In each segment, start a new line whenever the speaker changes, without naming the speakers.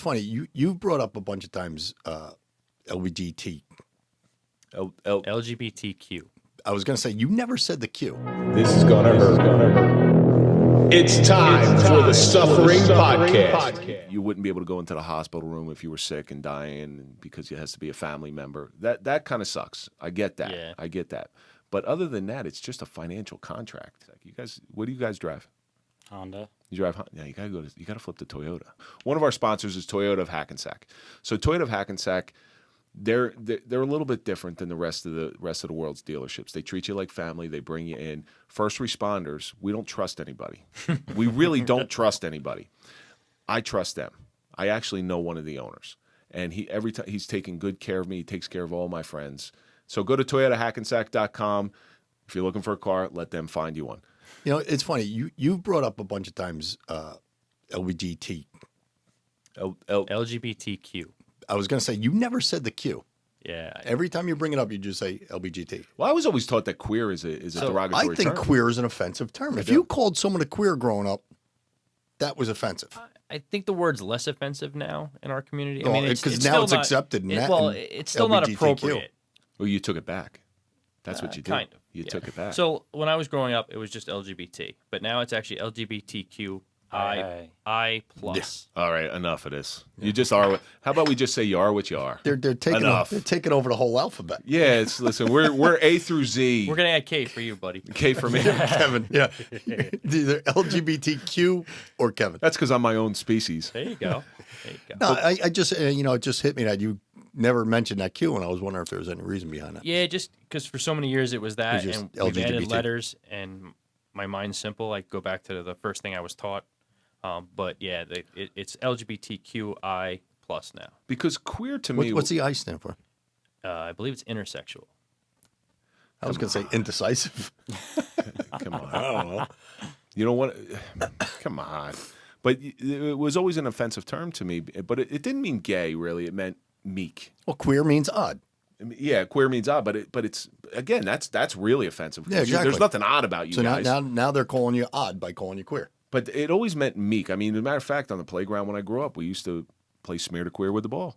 funny. You've brought up a bunch of times LGBT.
LGBTQ.
I was going to say, you never said the Q.
This is gonna hurt. It's time for the Suffering Podcast.
You wouldn't be able to go into the hospital room if you were sick and dying because it has to be a family member. That kind of sucks. I get that.
Yeah.
I get that. But other than that, it's just a financial contract. Like you guys, what do you guys drive?
Honda.
You drive? Yeah, you gotta flip to Toyota. One of our sponsors is Toyota of Hackensack. So Toyota of Hackensack, they're a little bit different than the rest of the world's dealerships. They treat you like family. They bring you in. First responders, we don't trust anybody. We really don't trust anybody. I trust them. I actually know one of the owners, and every time he's taking good care of me. He takes care of all my friends. So go to ToyotaHackensack.com. If you're looking for a car, let them find you one.
You know, it's funny. You've brought up a bunch of times LGBT.
LGBTQ.
I was going to say, you never said the Q.
Yeah.
Every time you bring it up, you just say LGBT.
Well, I was always taught that queer is a derogatory
I think
term.
queer is an offensive term. If you called someone a queer growing up, that was offensive.
I think the word's less offensive now in our community.
Well,
I mean,
because now it's accepted.
It's still not
LGBTQ.
appropriate.
Well, you took it back. That's what you did.
Kind of.
You took it back.
So when I was growing up, it was just LGBT, but now it's actually LGBTQI plus.
All right, enough of this. You just are. How about we just say you are what you are?
They're taking
Enough.
They're taking over the whole alphabet.
Yeah, listen. We're A through Z.
We're gonna add K for you, buddy.
K for me.
Kevin, yeah. Either LGBTQ or Kevin.
That's because I'm my own species.
There you go. There you go.
No, I just, it just hit me that you never mentioned that Q, and I was wondering if there was any reason behind that.
Yeah, just because for so many years it was that,
It's
and
just
we've added
LGBT.
letters, and my mind's simple. I go back to the first thing I was taught. But yeah, it's LGBTQI plus now.
Because queer to me,
What's the I stand for?
I believe it's intersexual.
I was going to say indecisive.
come on,
I don't know.
you know what? Come on. But it was always an offensive term to me. But it didn't mean gay, really. It meant meek.
Well, queer means odd.
I mean, yeah, queer means odd, but it's again that's really offensive.
Yeah, exactly.
There's nothing odd about you
So
guys.
now they're calling you odd by calling you queer.
But it always meant meek. I mean, as a matter of fact, on the playground when I grew up, we used to play smear to queer with the ball.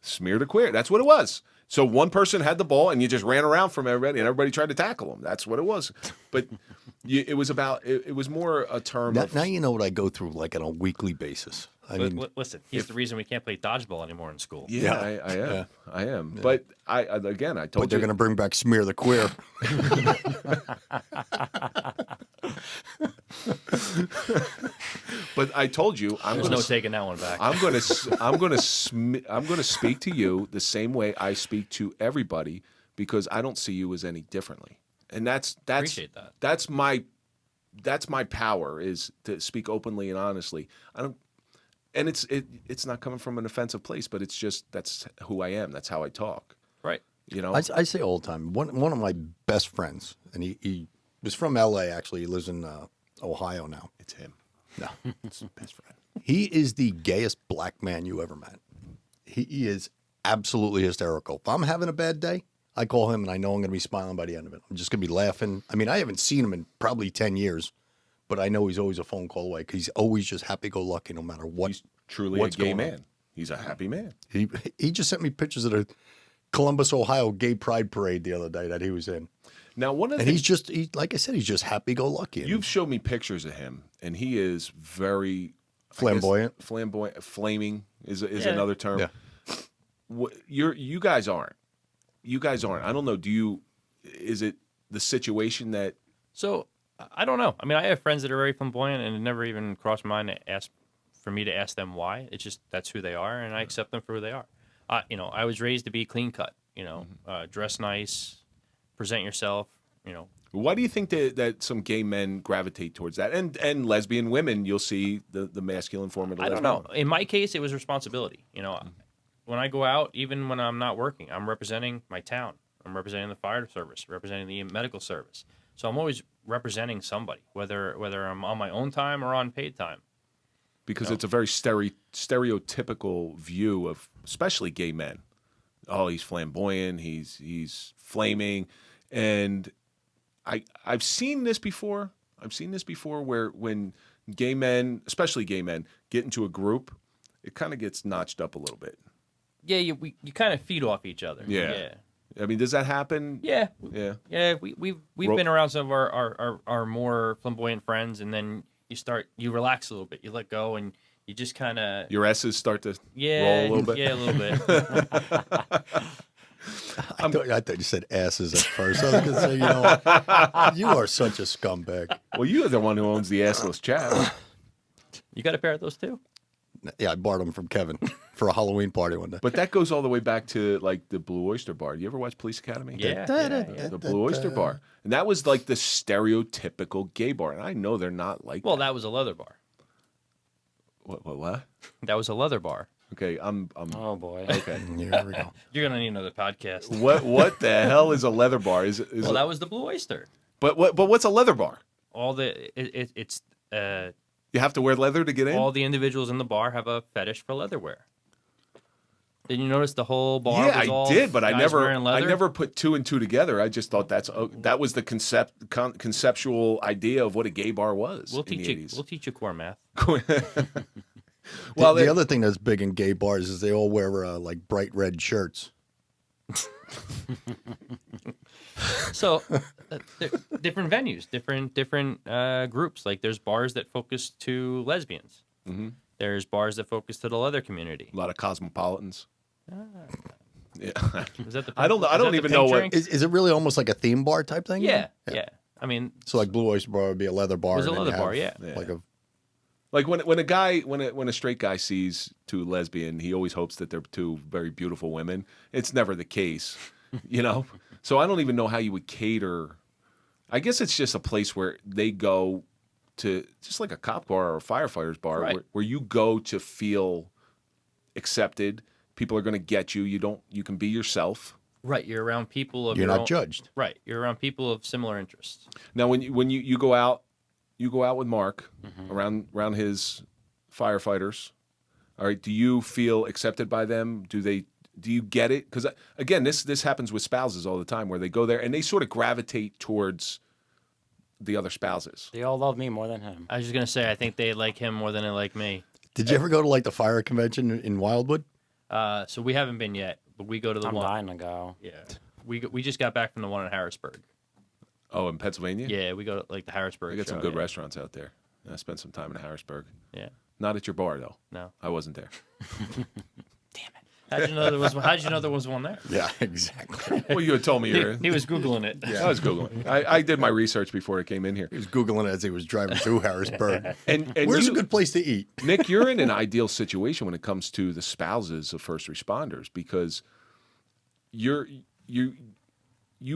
Smear to queer. That's what it was. So one person had the ball, and you just ran around from everybody, and everybody tried to tackle them. That's what it was. But it was about. It was more a term.
Now you know what I go through like on a weekly basis. I mean,
Listen, he's the reason we can't play dodgeball anymore in school.
Yeah,
Yeah.
I am. But I told
but they're
you.
going to bring back smear the queer.
But I told you,
There's no taking that one back.
I'm going to speak to you the same way I speak to everybody because I don't see you as any differently. And that's
Appreciate that.
That's my power is to speak openly and honestly. And it's not coming from an offensive place, but it's just that's who I am. That's how I talk.
Right.
You know.
I say all the time. One of my best friends, and he was from L.A. Actually, he lives in Ohio now.
It's him.
No, it's his best friend. He is the gayest black man you ever met. He is absolutely hysterical. If I'm having a bad day, I call him, and I know I'm going to be smiling by the end of it. I'm just going to be laughing. I mean, I haven't seen him in probably 10 years, but I know he's always a phone call away because he's always just happy-go-lucky no matter what.
He's truly
what's
a gay
going on.
man. He's a happy man.
He just sent me pictures of the Columbus, Ohio Gay Pride Parade the other day that he was in.
Now, one of the
And
things,
like I said, he's just happy-go-lucky.
you've showed me pictures of him, and he is very
Flamboyant.
Flaming is another term.
Yeah.
You guys aren't. You guys aren't. I don't know. Is it the situation that?
So I don't know. I mean, I have friends that are very flamboyant, and it never even crossed my mind for me to ask them why. It's just that's who they are, and I accept them for who they are. I was raised to be clean cut. Dress nice, present yourself.
Why do you think that some gay men gravitate towards that, and lesbian women? You'll see the masculine form of the
I
lesbian.
don't know. In my case, it was responsibility. When I go out, even when I'm not working, I'm representing my town. I'm representing the fire service, representing the medical service. So I'm always representing somebody, whether I'm on my own time or on paid time.
Because it's a very stereotypical view of especially gay men. Oh, he's flamboyant, he's flaming, and I've seen this before. I've seen this before where when gay men, especially gay men, get into a group, it kind of gets notched up a little bit.
Yeah, you kind of feed off each other.
Yeah. I mean, does that happen?
Yeah.
Yeah.
Yeah, we've been around some of our more flamboyant friends, and then you relax a little bit, you let go, and you just kind of
Your S's start to
yeah
roll a little bit.
Yeah, a little bit.
I thought you said asses at first. I was going to say, you know what? You are such a scumbag.
Well, you are the one who owns the assless chat.
You got a pair of those too?
Yeah, I borrowed them from Kevin for a Halloween party one day.
But that goes all the way back to like the Blue Oyster Bar. You ever watch Police Academy?
Yeah.
The Blue Oyster Bar. And that was like the stereotypical gay bar. And I know they're not like
Well,
that.
that was a leather bar.
What?
That was a leather bar.
Okay, I'm
Oh boy.
okay.
Here we go.
You're gonna need another podcast.
What the hell is a leather bar? Is
Well, that was the Blue Oyster.
but what's a leather bar?
All it's
You have to wear leather to get in?
all the individuals in the bar have a fetish for leatherwear. Did you notice the whole bar?
Yeah,
was all
I did, but I
guys
never
wearing leather?
put two and two together. I just thought that was the conceptual idea of what a gay bar was.
We'll
in
teach
the
you.
80s.
We'll teach you core math.
Well,
the other thing that's big in gay bars is they all wear like bright red shirts.
So, different venues, different groups. Like there's bars that focus to lesbians.
Mm-hmm.
There's bars that focus to the leather community.
a lot of cosmopolitans. Yeah.
Is that the?
I don't
is that
even
the pink
know what-
drink?
Is it really almost like a theme bar type thing?
Yeah. I mean,
So like Blue Oyster Bar would be a leather bar.
It was a
and then
leather
you
bar,
have,
yeah.
Like a
Like when a straight guy sees two lesbian, he always hopes that they're two very beautiful women. It's never the case, you know? So I don't even know how you would cater. I guess it's just a place where they go to, just like a cop bar or a firefighter's bar,
Right.
where you go to feel accepted. People are going to get you. You can be yourself.
right. You're around people of
you're
your
not
own,
judged.
Right. You're around people of similar interests.
Now, when you go out, with Marc around his firefighters. All right, do you feel accepted by them? Do you get it? Because again, this happens with spouses all the time, where they go there and they sort of gravitate towards the other spouses.
They all love me more than him.
I was just gonna say, I think they like him more than they like me.
Did you ever go to like the fire convention in Wildwood?
So we haven't been yet, but we go to the
I'm
one.
dying to go.
Yeah, we just got back from the one in Harrisburg.
Oh, in Pennsylvania?
Yeah, we go to like the Harrisburg.
They got some
show,
good
yeah.
restaurants out there. I spent some time in Harrisburg.
Yeah.
Not at your bar though.
No.
I wasn't there.
How'd you know there was? How'd you know there was one there?
Yeah, exactly.
Well, you had told me you're.
He was googling it.
I was googling. I did my research before I came in here.
He was Googling it as he was driving through Harrisburg.
And
Where's
you,
a good place to eat?
Nick, you're in an ideal situation when it comes to the spouses of first responders because you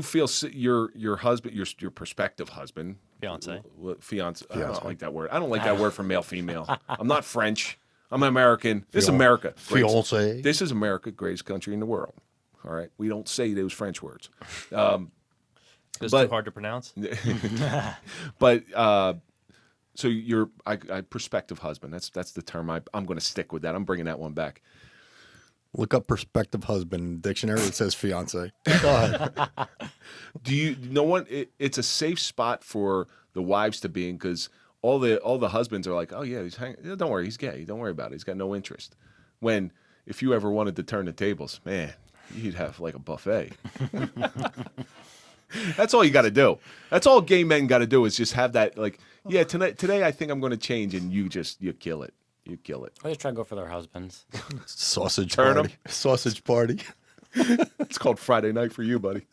feel your husband, your prospective husband,
Fiance.
fiance. I don't like that word. I don't like that word for male female. I'm not French. I'm American. This is America.
Fiance.
This is America, greatest country in the world. All right, we don't say those French words.
It's
But-
too hard to pronounce.
But so you're I prospective husband. That's the term. I'm going to stick with that. I'm bringing that one back.
Look up prospective husband in the dictionary. It says fiance. Go ahead.
Do you know what? It's a safe spot for the wives to be in because all the husbands are like, oh yeah, don't worry, he's gay. Don't worry about it. He's got no interest. When if you ever wanted to turn the tables, man, you'd have like a buffet. That's all you got to do. That's all gay men got to do is just have that like, yeah, today I think I'm going to change, and you kill it. You kill it.
I just try to go for their husbands.
Sausage
Turn 'em.
party. Sausage party.
It's called Friday night for you, buddy.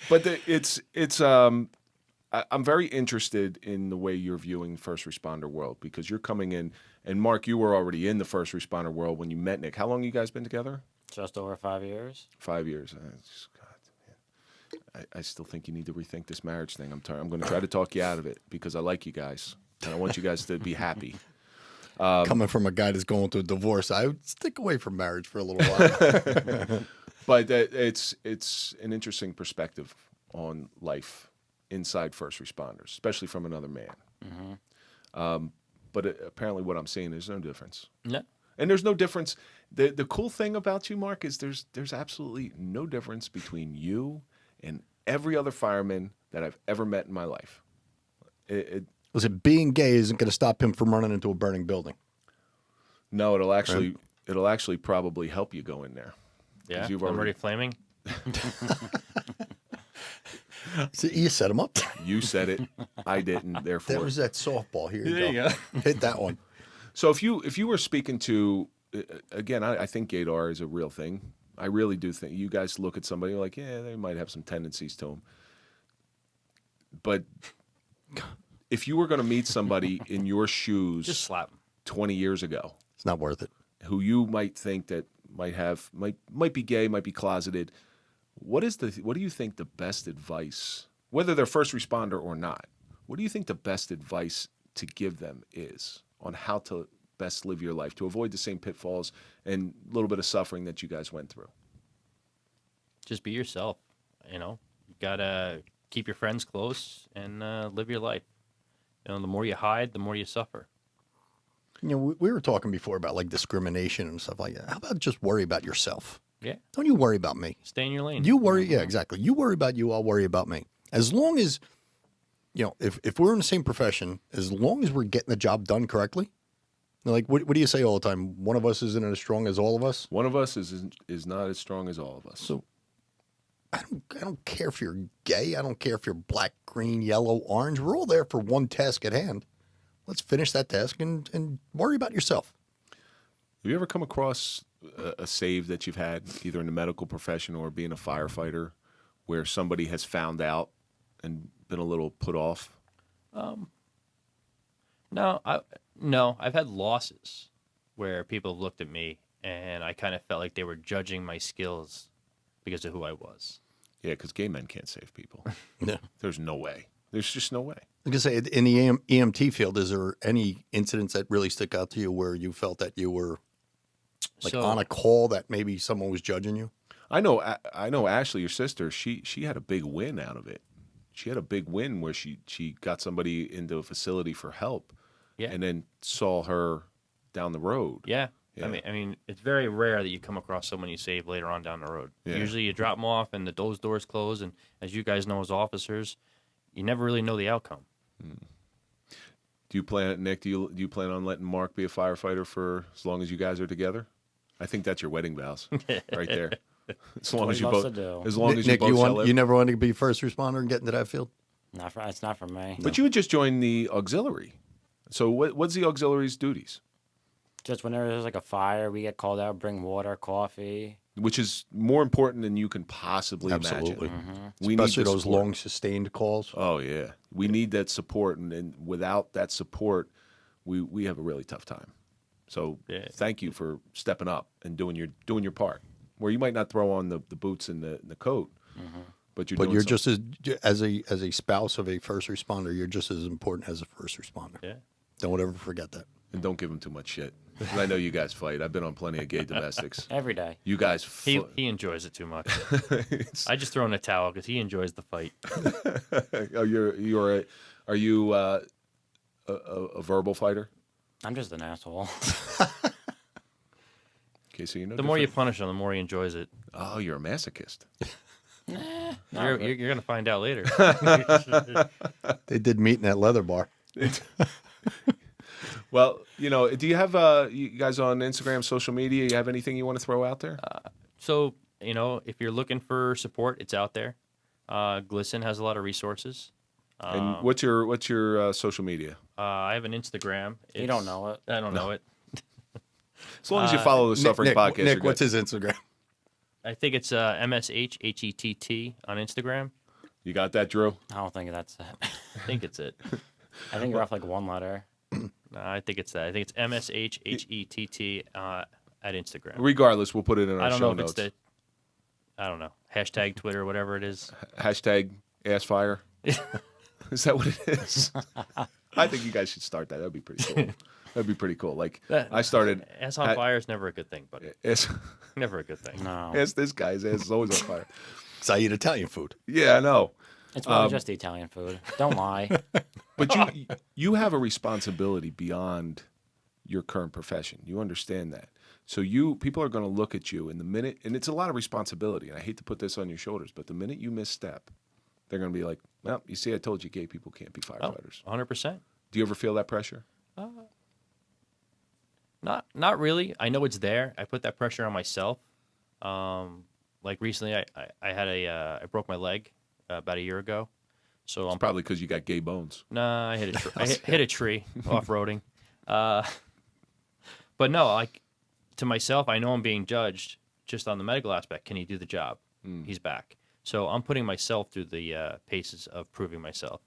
But I'm very interested in the way you're viewing first responder world because you're coming in, and Marc, you were already in the first responder world when you met Nick. How long you guys been together?
Just over 5 years.
5 years. I still think you need to rethink this marriage thing. I'm going to try to talk you out of it because I like you guys and I want you guys to be happy.
Coming from a guy that's going through a divorce, I would stick away from marriage for a little while.
But it's an interesting perspective on life inside first responders, especially from another man.
Mm-hmm.
But apparently what I'm seeing, there's no difference.
No.
And there's no difference. The cool thing about you, Marc, is there's absolutely no difference between you and every other fireman that I've ever met in my life.
Listen, being gay isn't going to stop him from running into a burning building.
No, it'll actually probably help you go in there.
Yeah,
you've
I'm
already-
already flaming.
So you set him up.
You said it. I didn't. Therefore,
There was that softball. Here you
There
go.
you
Hit that one.
So if you were speaking to, again, I think gaydar is a real thing. I really do think you guys look at somebody like, yeah, they might have some tendencies to them. But if you were going to meet somebody in your shoes
Just slap him.
20 years ago,
It's not worth it.
who you might think that might be gay, might be closeted, what do you think the best advice, whether they're first responder or not, what do you think the best advice to give them is on how to best live your life to avoid the same pitfalls and a little bit of suffering that you guys went through?
Just be yourself. You gotta keep your friends close and live your life. The more you hide, the more you suffer.
We were talking before about like discrimination and stuff like that. How about just worry about yourself?
Yeah.
Don't you worry about me.
Stay in your lane.
You worry, yeah, exactly. You worry about you, I'll worry about me. As long as, if we're in the same profession, as long as we're getting the job done correctly, like, what do you say all the time? One of us isn't as strong as all of us.
One of us is not as strong as all of us.
So I don't care if you're gay. I don't care if you're black, green, yellow, orange. We're all there for one task at hand. Let's finish that task and worry about yourself.
Have you ever come across a save that you've had, either in the medical profession or being a firefighter, where somebody has found out and been a little put off?
No, I've had losses where people have looked at me and I kind of felt like they were judging my skills because of who I was.
Yeah, because gay men can't save people.
Yeah.
There's no way. There's just no way.
I was going to say, in the EMT field, is there any incidents that really stick out to you where you felt that you were on a call that maybe someone was judging you?
I know Ashley, your sister, she had a big win out of it. She had a big win where she got somebody into a facility for help,
Yeah.
and then saw her down the road.
Yeah.
Yeah.
I mean, it's very rare that you come across someone you save later on down the road.
Yeah.
Usually you drop them off and those doors close. And as you guys know as officers, you never really know the outcome.
Do you plan, Nick? Do you plan on letting Marc be a firefighter for as long as you guys are together? I think that's your wedding vows, right there. As long
what
as
he
you
loves
both,
to do.
as long as you
Nick,
both shall live.
you never wanted to be first responder and get into that field?
It's not for me.
But you would just join the auxiliary. So what's the auxiliary's duties?
Just whenever there's like a fire, we get called out, bring water, coffee.
Which is more important than you can possibly
Absolutely.
imagine. We
Especially
need the
those
support.
long sustained calls.
Oh yeah, we need that support, and without that support, we have a really tough time. So
Yeah.
thank you for stepping up and doing your part. Where you might not throw on the boots and the coat, but you're
But
doing
you're
something.
just as a spouse of a first responder, you're just as important as a first responder.
Yeah.
Don't ever forget that.
And don't give them too much shit. 'Cause I know you guys fight. I've been on plenty of gay domestics.
Every day.
You guys,
He enjoys it too much. I just throw in a towel because he enjoys the fight.
are you a verbal fighter?
I'm just an asshole.
Okay, so you know
The more you punish him, the more he enjoys it.
Oh, you're a masochist.
You're going to find out later.
They did meet in that leather bar.
Well, do you have you guys on Instagram, social media? You have anything you want to throw out there?
So, if you're looking for support, it's out there. Glisten has a lot of resources.
And what's your social media?
I have an Instagram.
You don't know it.
I don't know it.
As long as you follow the Suffering
Nick,
Podcast, you're
Nick,
good.
what's his Instagram?
I think it's MSHHETT on Instagram.
You got that, Drew?
I don't think that's it.
I think it's it.
I think you're off like one letter.
No, I think it's that. I think it's MSHHETT at Instagram.
Regardless, we'll put it in our
I don't
show
know if
notes.
it's I don't know. Hashtag Twitter, whatever it is.
Hashtag AssFire. Is that what it is? I think you guys should start that. That'd be pretty cool. That'd be pretty cool. Like I started.
Ass on fire is never a good thing, buddy. Never a good thing.
No.
This guy's ass is always on fire.
So I eat Italian food.
Yeah, I know.
It's probably just the Italian food. Don't lie.
But you have a responsibility beyond your current profession. You understand that. So people are going to look at you in the minute, and it's a lot of responsibility. And I hate to put this on your shoulders, but the minute you misstep, they're going to be like, "Well, you see, I told you, gay people can't be firefighters."
100%.
Do you ever feel that pressure?
Not really. I know it's there. I put that pressure on myself. Like recently, I broke my leg about a year ago. So
It's probably because you got gay bones.
Nah, I hit hit a tree off roading. But no, like to myself, I know I'm being judged just on the medical aspect. Can he do the job? He's back. So I'm putting myself through the paces of proving myself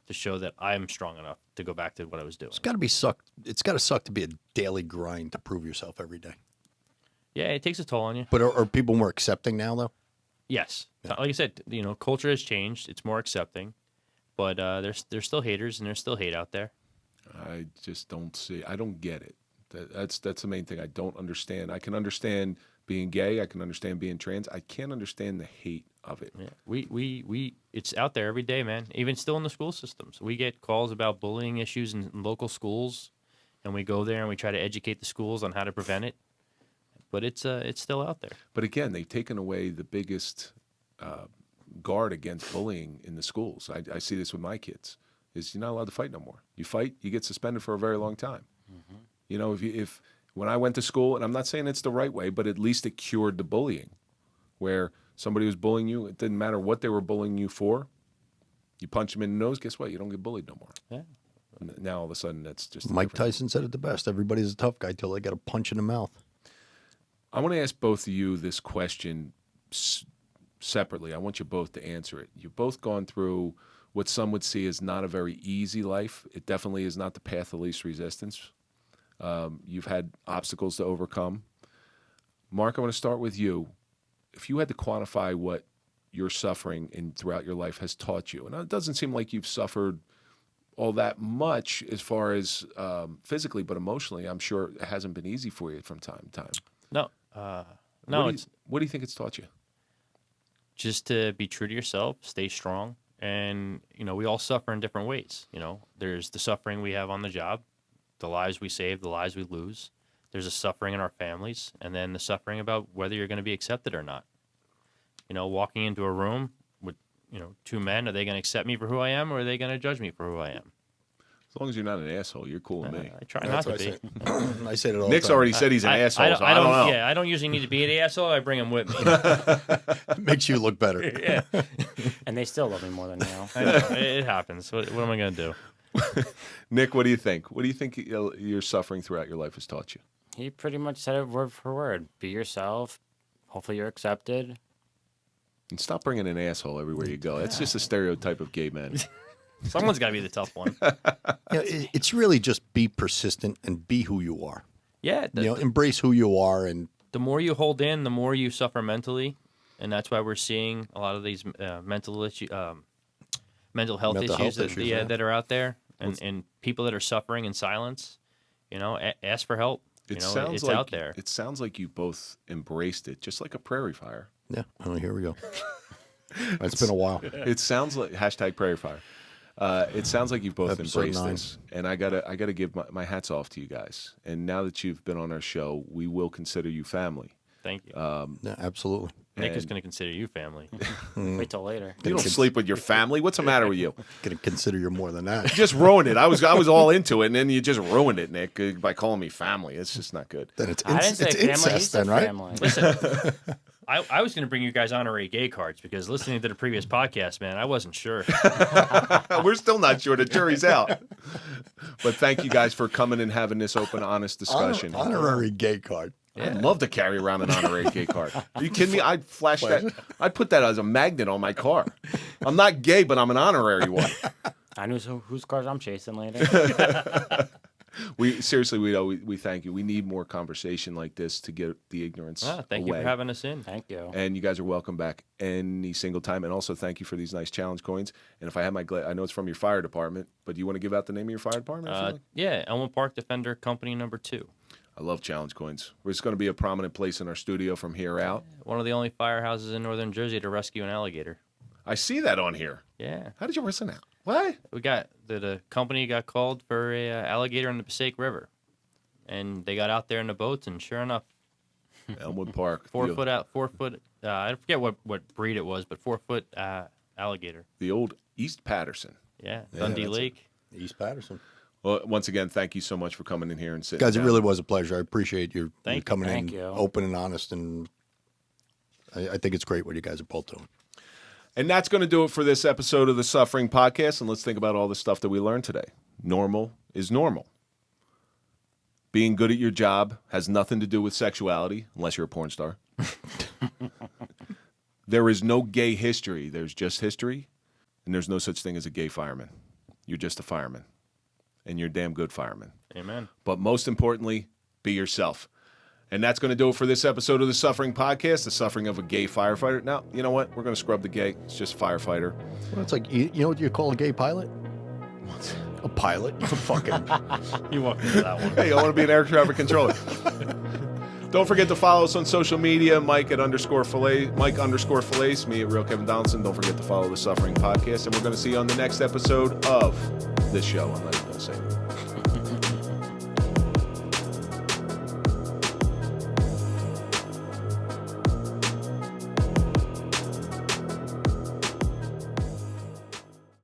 to show that I'm strong enough to go back to what I was doing.
It's got to be sucked. It's got to suck to be a daily grind to prove yourself every day.
Yeah, it takes a toll on you.
But are people more accepting now, though?
Yes, like I said, culture has changed. It's more accepting, but there's still haters and there's still hate out there.
I just don't see. I don't get it. That's the main thing. I don't understand. I can understand being gay. I can understand being trans. I can't understand the hate of it.
Yeah. We it's out there every day, man. Even still in the school systems, we get calls about bullying issues in local schools, and we go there and we try to educate the schools on how to prevent it. But it's still out there.
But again, they've taken away the biggest guard against bullying in the schools. I see this with my kids. Is you're not allowed to fight no more. You fight, you get suspended for a very long time. Mm-hmm. If when I went to school, and I'm not saying it's the right way, but at least it cured the bullying, where somebody was bullying you, it didn't matter what they were bullying you for. You punch them in the nose, guess what? You don't get bullied no more.
Yeah.
Now all of a sudden, that's just
Mike Tyson said it the best. Everybody's a tough guy till they get a punch in the mouth.
I want to ask both of you this question separately. I want you both to answer it. You've both gone through what some would see as not a very easy life. It definitely is not the path of least resistance. You've had obstacles to overcome. Marc, I want to start with you. If you had to quantify what your suffering throughout your life has taught you, and it doesn't seem like you've suffered all that much as far as physically, but emotionally, I'm sure it hasn't been easy for you from time to time.
No.
What do you think it's taught you?
Just to be true to yourself, stay strong. And, we all suffer in different ways. There's the suffering we have on the job, the lives we save, the lives we lose. There's a suffering in our families, and then the suffering about whether you're going to be accepted or not. Walking into a room with, two men, are they going to accept me for who I am, or are they going to judge me for who I am?
As long as you're not an asshole, you're cool with me.
I try not to be.
I say it all
Nick's
the time.
already said he's an asshole, so I don't know.
Yeah, I don't usually need to be the asshole. I bring him with me.
Makes you look better.
Yeah.
And they still love me more than you.
I know. It happens. What am I going to do?
Nick, what do you think? What do you think your suffering throughout your life has taught you?
He pretty much said it word for word. Be yourself. Hopefully you're accepted.
And stop bringing an asshole everywhere you go. That's just a stereotype of gay men.
Someone's got to be the tough one.
It's really just be persistent and be who you are.
Yeah.
Embrace who you are. And
the more you hold in, the more you suffer mentally. And that's why we're seeing a lot of these mental health issues that are out there, and people that are suffering in silence. Ask for help. It's out there.
It sounds like you both embraced it, just like a prairie fire.
yeah, here we go. It's been a while.
It sounds like #prairie fire. It sounds like you've both
Episode
embraced
9.
this, and I gotta give my hats off to you guys. And now that you've been on our show, we will consider you family.
Thank you.
Yeah, absolutely.
Nick is going to consider you family.
Wait till later.
You don't sleep with your family. What's the matter with you?
Going to consider you more than that.
You just ruined it. I was all into it, and then you just ruined it, Nick, by calling me family. It's just not good.
Then it's
I didn't say family.
incest,
He said
then, right?
family.
Listen, I was going to bring you guys honorary gay cards because listening to the previous podcast, man, I wasn't sure.
We're still not sure. The jury's out. But thank you guys for coming and having this open, honest discussion.
Honorary gay card.
I'd love to carry around an honorary gay card. Are you kidding me? I'd flash that. I'd put that as a magnet on my car. I'm not gay, but I'm an honorary one.
I knew whose cars I'm chasing later.
We thank you. We need more conversation like this to get the ignorance
Thank
away.
you for having us in.
Thank you.
And you guys are welcome back any single time. And also thank you for these nice challenge coins. And if I have I know it's from your fire department, but do you want to give out the name of your fire department? I feel like?
Yeah, Elmwood Park Defender Company number 2.
I love challenge coins. It's going to be a prominent place in our studio from here out.
One of the only firehouses in northern Jersey to rescue an alligator.
I see that on here.
Yeah.
How did you listen out? What?
We got the company got called for a alligator in the Passaic River, and they got out there in the boats, and sure enough,
Elmwood Park.
4 foot. I forget what breed it was, but 4 foot alligator.
The old East Patterson.
Yeah, Dundee
that's
Lake.
East Patterson.
Well, once again, thank you so much for coming in here and sitting
Guys,
down.
it really was a pleasure. I appreciate you
Thank you.
coming
Thank
in
you.
open and honest, and I think it's great what you guys are both doing.
And that's going to do it for this episode of the Suffering Podcast. And let's think about all the stuff that we learned today. Normal is normal. Being good at your job has nothing to do with sexuality, unless you're a porn star. There is no gay history. There's just history. And there's no such thing as a gay fireman. You're just a fireman. And you're a damn good fireman.
Amen.
But most importantly, be yourself. And that's going to do it for this episode of the Suffering Podcast, the suffering of a gay firefighter. Now, you know what? We're going to scrub the gay. It's just firefighter.
Well, it's like, you know what you call a gay pilot? A pilot. It's a fucking...
You walked into that one.
Hey, I want to be an air traffic controller. Don't forget to follow us on social media, Mike _Failace, me at Real Kevin Donaldson. Don't forget to follow the Suffering Podcast, and we're going to see you on the next episode of this show on